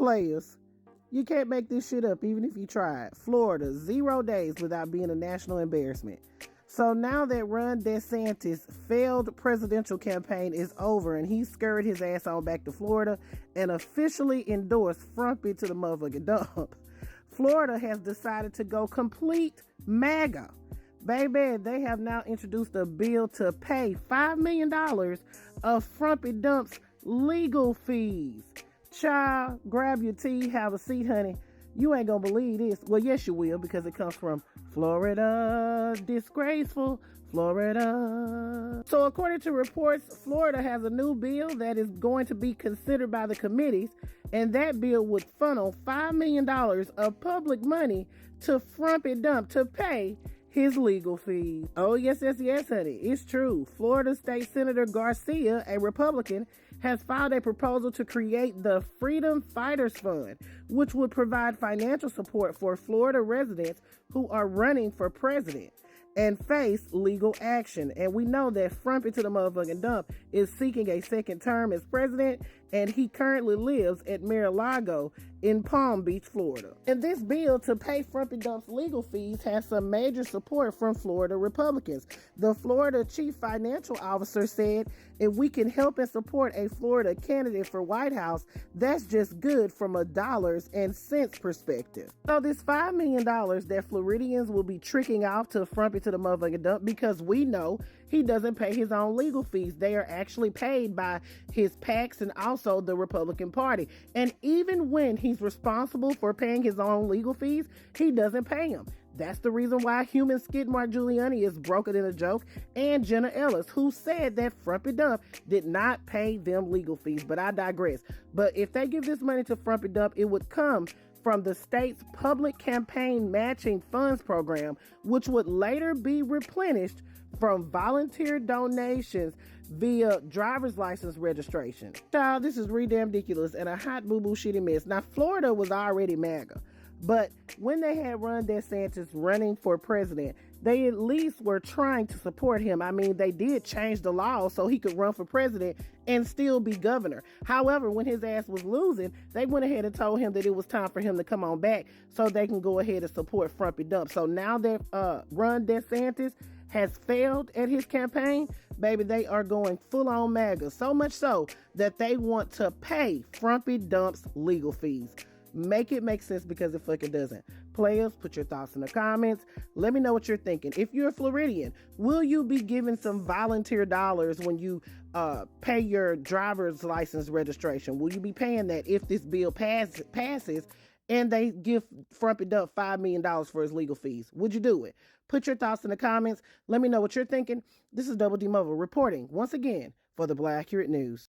Players. You can't make this shit up even if you tried. Florida, 0 days without being a national embarrassment. So now that Ron DeSantis' failed presidential campaign is over and he scurried his ass on back to Florida and officially endorsed Frumpy to the motherfucking dump, Florida has decided to go complete MAGA. Baby, they have now introduced a bill to pay $5 million of Frumpy Dump's legal fees. Child, grab your tea, have a seat, honey. You ain't gonna believe this. Well, yes, you will, because it comes from Florida. Disgraceful Florida. So, according to reports, Florida has a new bill that is going to be considered by the committees, and that bill would funnel $5 million of public money to Frumpy Dump to pay his legal fees. Oh, yes, honey. It's true. Florida State Senator Garcia, a Republican, has filed a proposal to create the Freedom Fighters Fund, which would provide financial support for Florida residents who are running for president and face legal action. And we know that Frumpy to the motherfucking dump is seeking a second term as president, and he currently lives at Mar-a-Lago in Palm Beach, Florida. And this bill to pay Frumpy Dump's legal fees has some major support from Florida Republicans. The Florida chief financial officer said, if we can help and support a Florida candidate for White House, that's just good from a dollars and cents perspective. So this $5 million that Floridians will be tricking off to Frumpy to the motherfucking dump, because we know he doesn't pay his own legal fees. They are actually paid by his PACs and also the Republican Party. And even when he's responsible for paying his own legal fees, he doesn't pay them. That's the reason why human Skidmark Giuliani is broken in a joke, and Jenna Ellis, who said that Frumpy Dump did not pay them legal fees. But I digress. But if they give this money to Frumpy Dump, it would come from the state's public campaign matching funds program, which would later be replenished from volunteer donations via driver's license registration. Child, this is ridiculous and a hot boo-boo shitty mess. Now, Florida was already MAGA, but when they had Ron DeSantis running for president, they at least were trying to support him. I mean, they did change the law so he could run for president and still be governor. However, when his ass was losing, they went ahead and told him that it was time for him to come on back so they can go ahead and support Frumpy Dump. So now that Ron DeSantis has failed at his campaign, baby, they are going full-on MAGA. So much so that they want to pay Frumpy Dump's legal fees. Make it make sense, because it fucking doesn't. Players, put your thoughts in the comments. Let me know what you're thinking. If you're a Floridian, will you be giving some volunteer dollars when you pay your driver's license registration? Will you be paying that if this bill passes and they give Frumpy Dump $5 million for his legal fees? Would you do it? Put your thoughts in the comments. Let me know what you're thinking. This is Double D Movo reporting once again for the Black Accurate News.